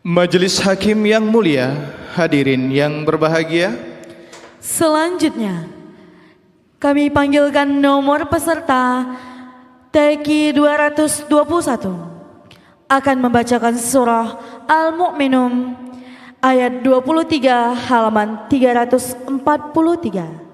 Majelis Hakim yang mulia, hadirin yang berbahagia. Selanjutnya, kami panggilkan nomor peserta TQ 221 akan membacakan surah Al-Mu'minun ayat 23 halaman 343.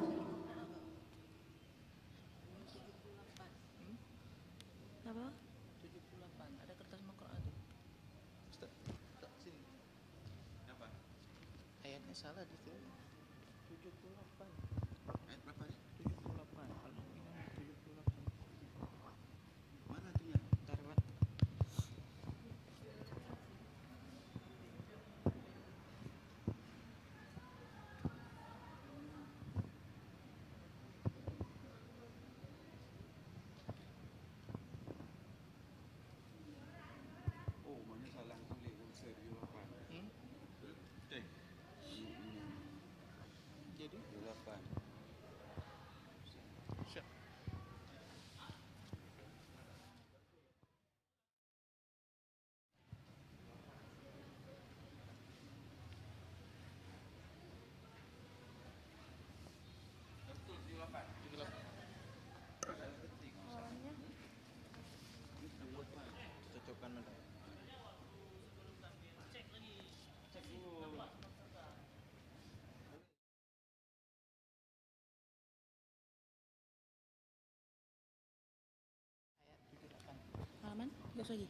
Halaman, terus lagi.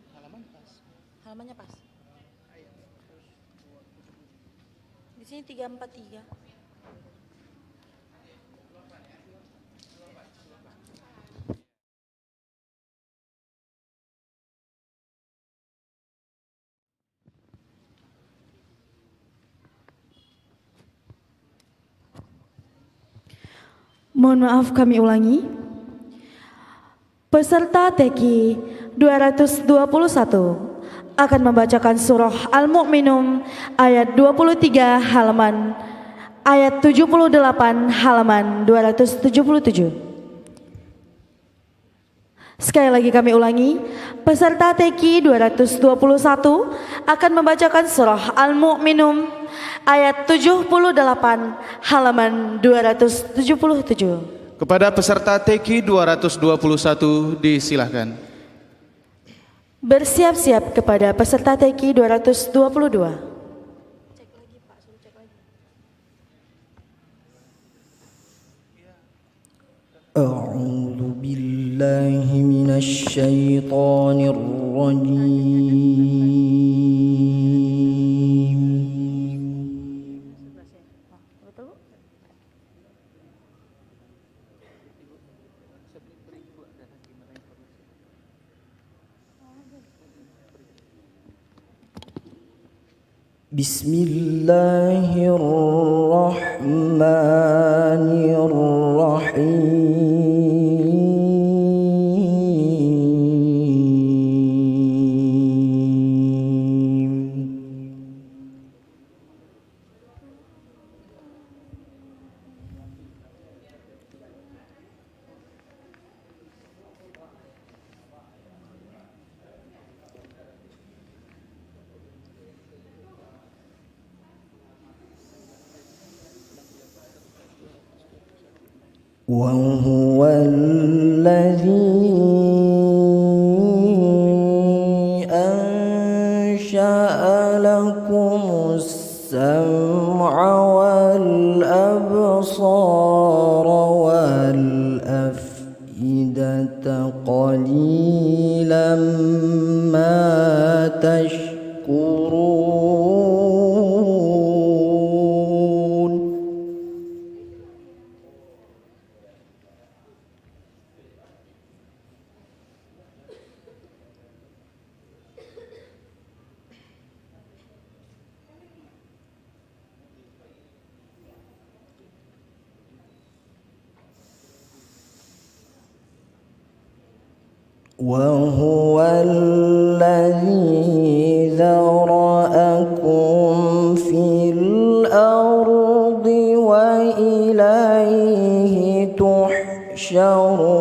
Halamannya pas. Di sini 343. Mohon maaf, kami ulangi. Peserta TQ 221 akan membacakan surah Al-Mu'minun ayat 23 halaman ayat 78 halaman 277. Sekali lagi kami ulangi, peserta TQ 221 akan membacakan surah Al-Mu'minun ayat 78 halaman 277. Kepada peserta TQ 221 disilahkan. Bersiap-siap kepada peserta TQ 222. A'udzu billahi minasy syaithanir rajim. Bismillahirrahmanirrahim. وهو الذي أنشأ لكم السمع والأبصار والأفئدة قليلا ما تشكرون. وهو الذي ذرأكم في الأرض وإليه تحشرون.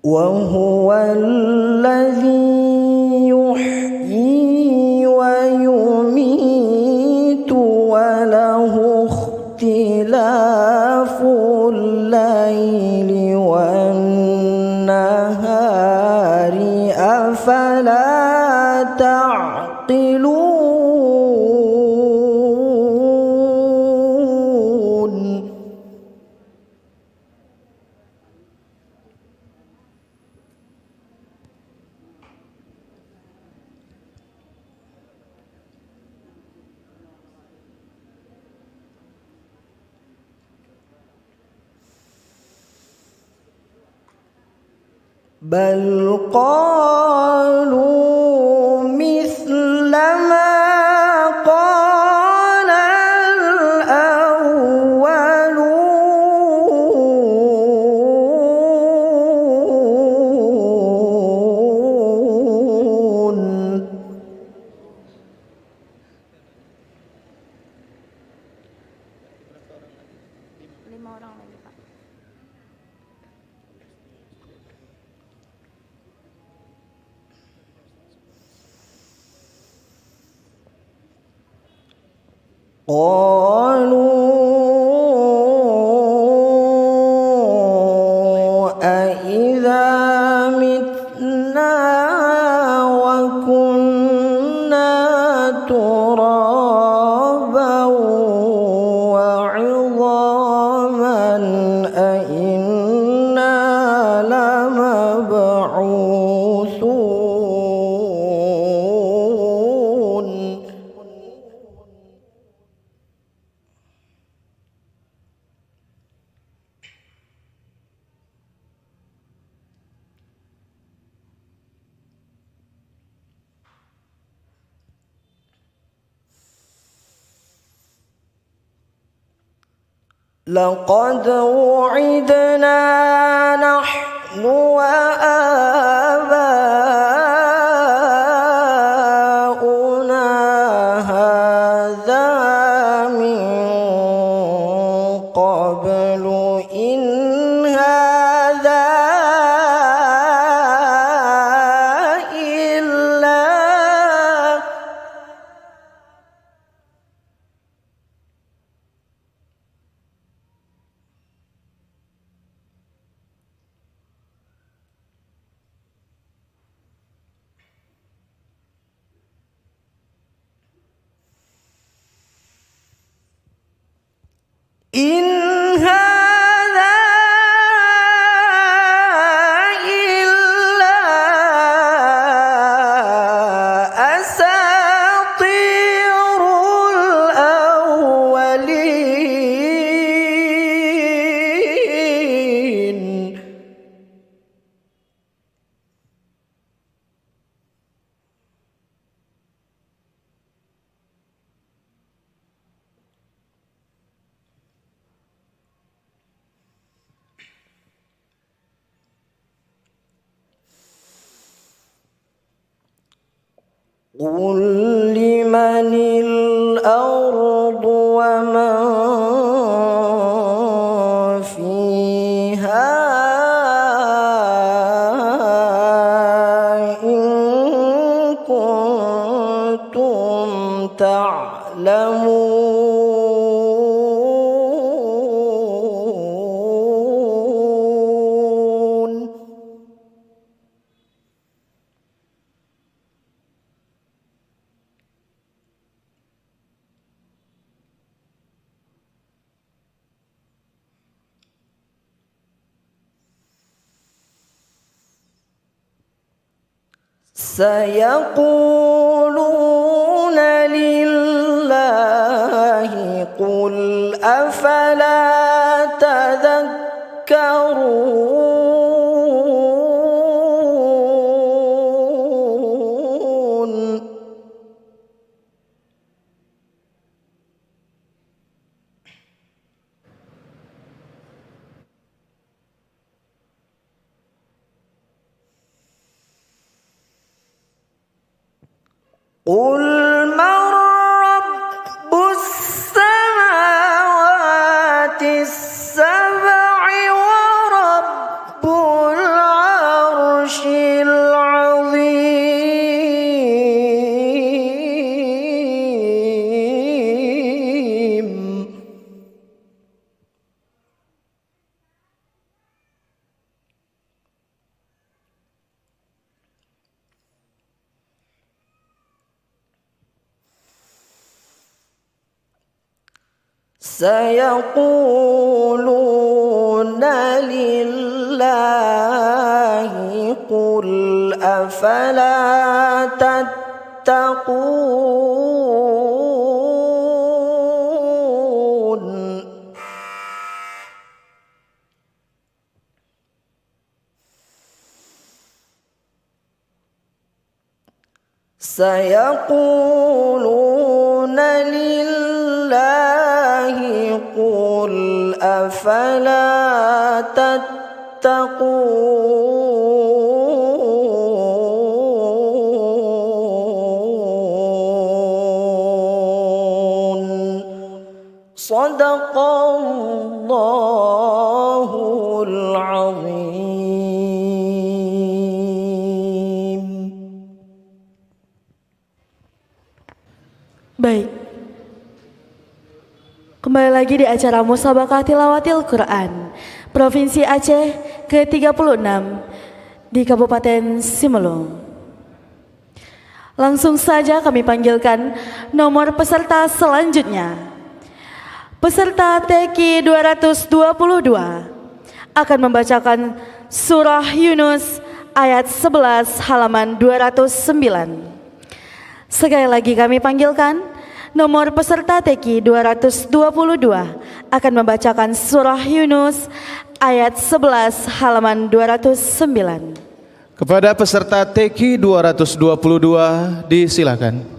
وهو الذي يحيي ويميت وله اختلاف الليل والنهار أفلا تعقلون. بل قالوا مثل ما قال الأولون. Lima orang lagi, Pak. قالوا أإذا متنا وكنا ترابا وعظاما أإنا لمبعوثون. لقد وعدنا نحن وآباؤنا هذا من قبل إن هذا إلا إن هذا إلا أساطير الأولين. قل لمن الأرض ومن فيها إن كنتم تعلمون. سيقولون لله قل أفلا تذكرون. قل من رب السماوات السبع ورب العرش سيقولون لله قل أفلا تتقون سيقولون لله قل أفلا تتقون صدق الله العظيم. Baik. Kembali lagi di acara Musabaqah Tilawatil Quran Provinsi Aceh ke-36 di Kabupaten Simalung. Langsung saja kami panggilkan nomor peserta selanjutnya. Peserta TQ 222 akan membacakan surah Yunus ayat 11 halaman 209. Sekali lagi kami panggilkan nomor peserta TQ 222 akan membacakan surah Yunus ayat 11 halaman 209. Kepada peserta TQ 222 disilakan.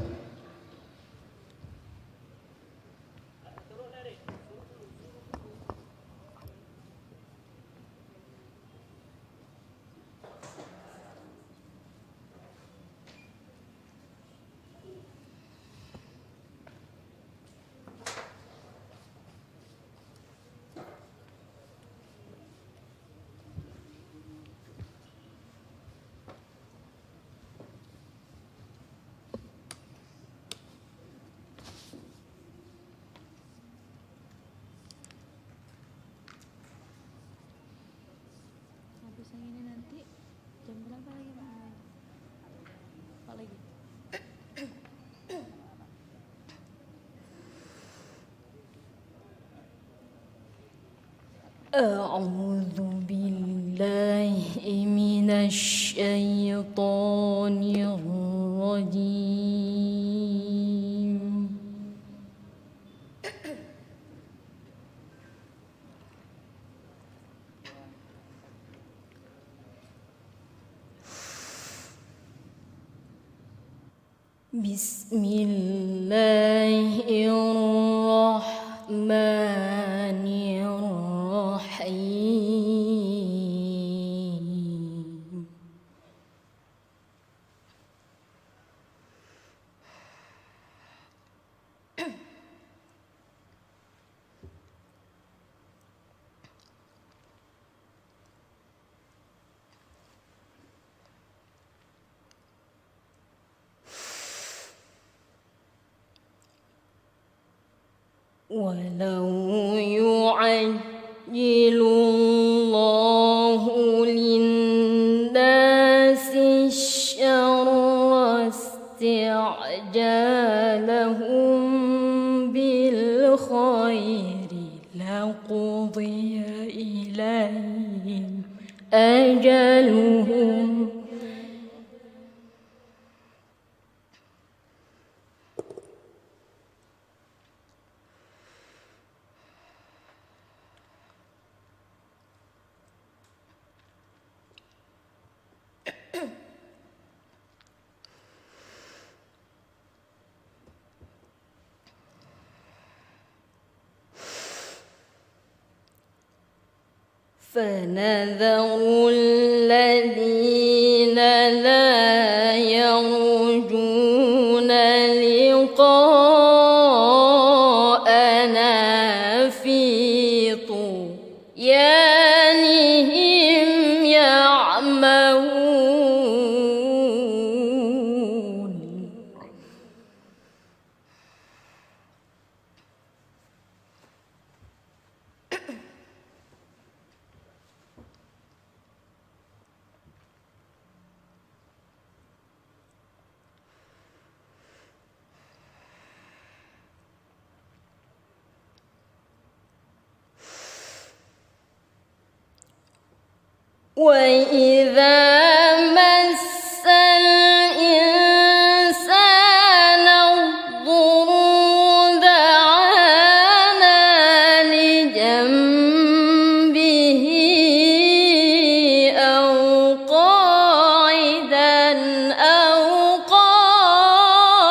Habis yang ini nanti jam berapa lagi Pak? Pak lagi. أعوذ بالله من الشيطان الرجيم. بسم الله الرحمن الرحيم. ولو يعجل الله للناس الشر استعجالهم بالخير لقضي إليهم أجلهم فنذر الذين لا يرجون لقاءنا في طغيانهم يعمهون. وإذا مس الإنسان الضر دعانا لجنبه أو قاعدا أو قائما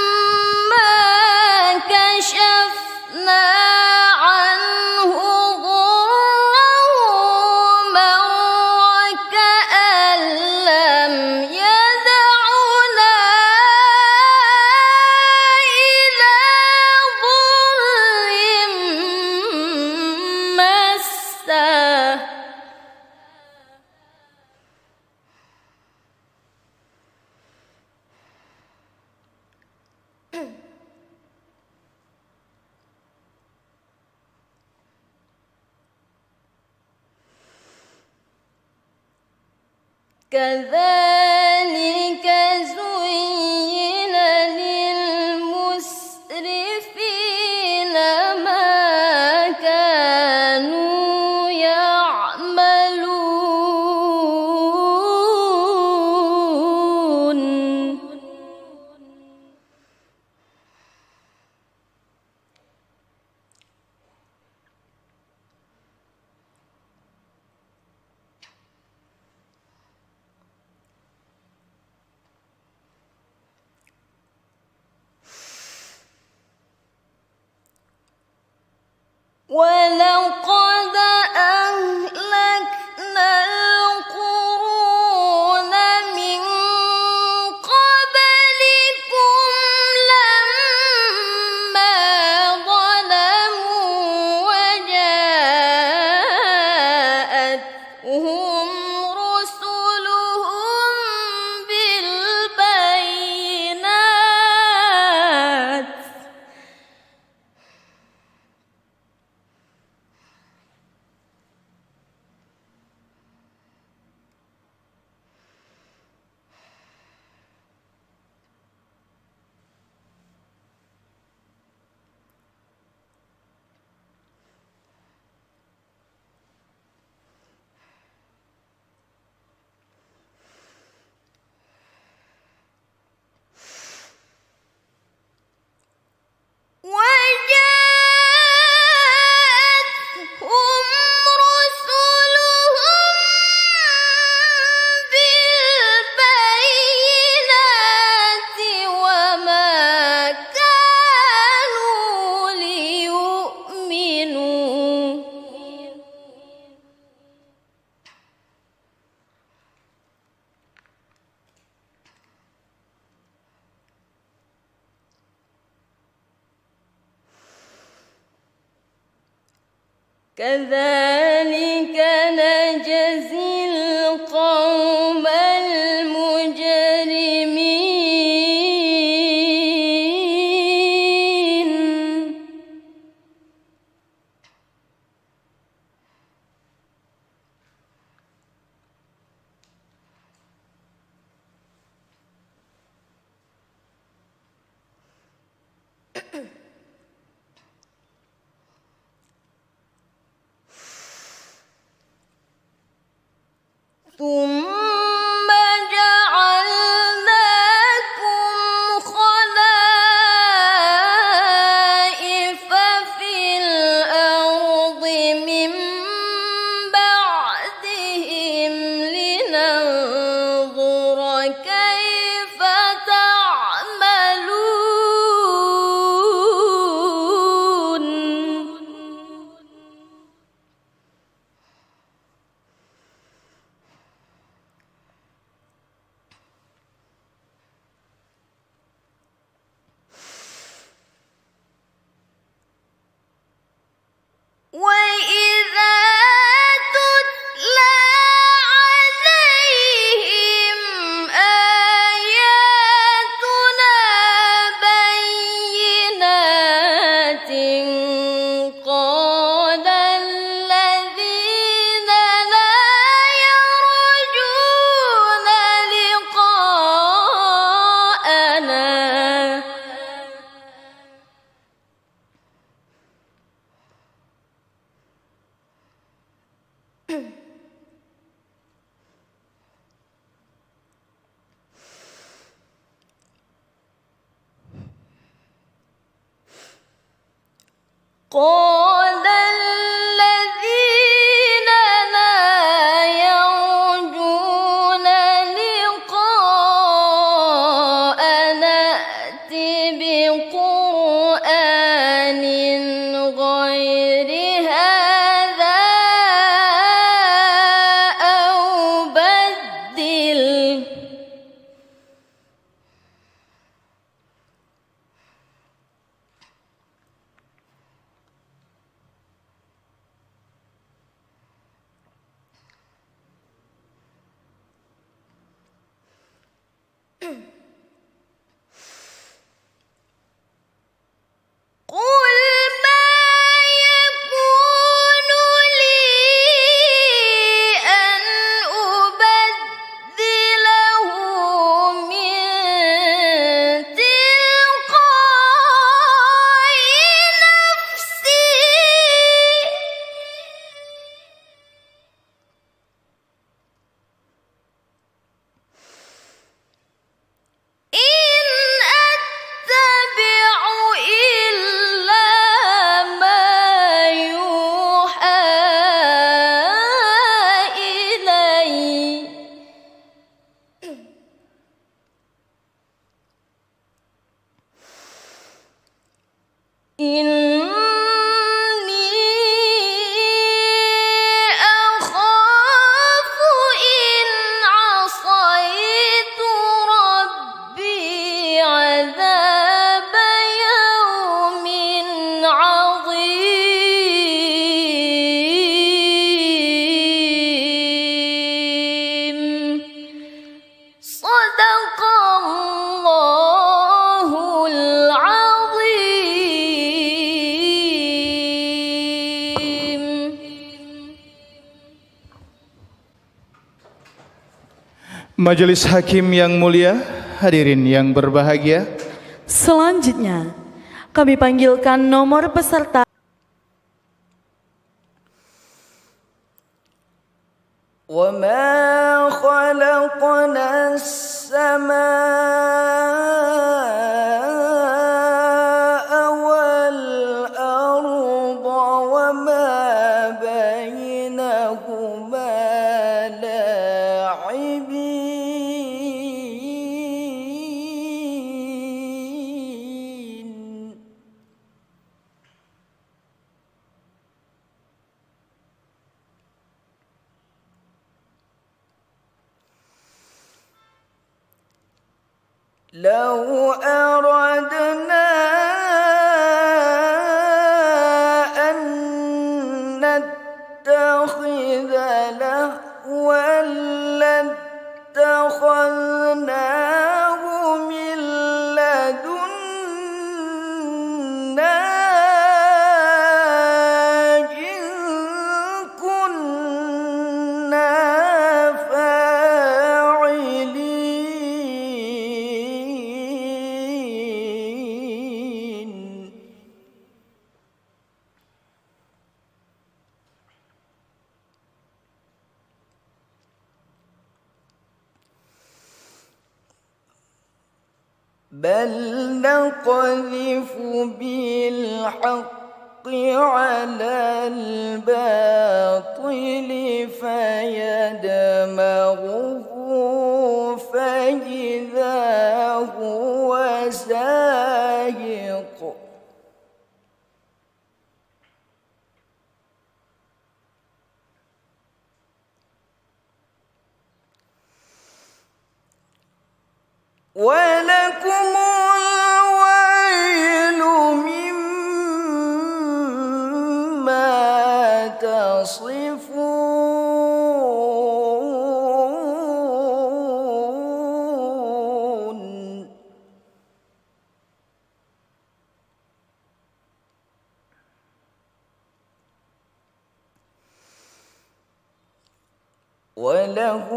فلما كشفنا عنه ضره مر كأن لم يدعنا إلى ضر مسه كذلك زين للمسرفين ما كانوا يعملون ولقد أهلكنا القرون من قبلكم لما ظلموا وجاءتهم رسلهم بالبينات وجاءتهم رسلهم بالبينات وما كانوا ليؤمنوا كذلك نجزي القوم المجرمين ثم جعلناكم خلائف في الأرض من بعدهم لننظر كيف تعملون قال الذين لا يرجون لقاءنا ائت بقرآن غير هذا أو بدل. قل ما يكون لي أن أبدله من تلقاء نفسي إن أتبع إلا ما يوحى إلي إني أخاف إن عصيت ربي عذاب يوم عظيم. صدق الله العظيم. Majelis Hakim yang mulia, hadirin yang berbahagia, Selanjutnya, kami panggilkan nomor peserta وما خلقنا السماء والأرض وما بينهما لاعبين. لو أردنا أن نتخذ لهوا لاتخذناه من لدنا إن كنا فاعلين. بل نقذف بالحق على الباطل فيدمغه فإذا هو زاهق. ولكم الويل مما تصفون. وله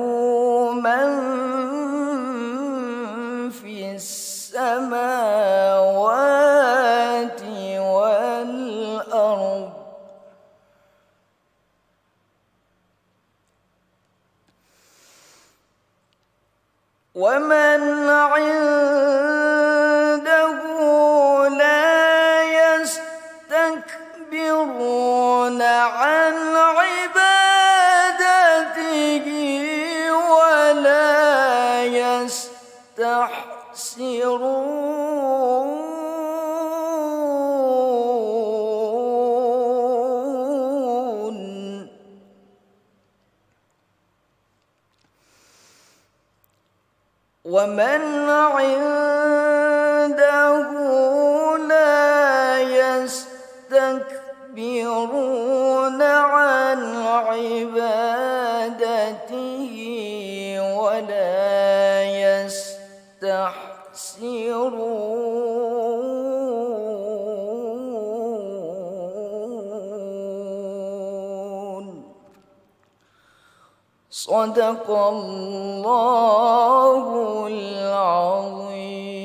من في السماوات والأرض ومن عنده لا يستكبرون عن عبادته ولا يستحسرون ومن عنده لا يستكبرون عن عبادته ولا يستحسرون صدق الله العظيم.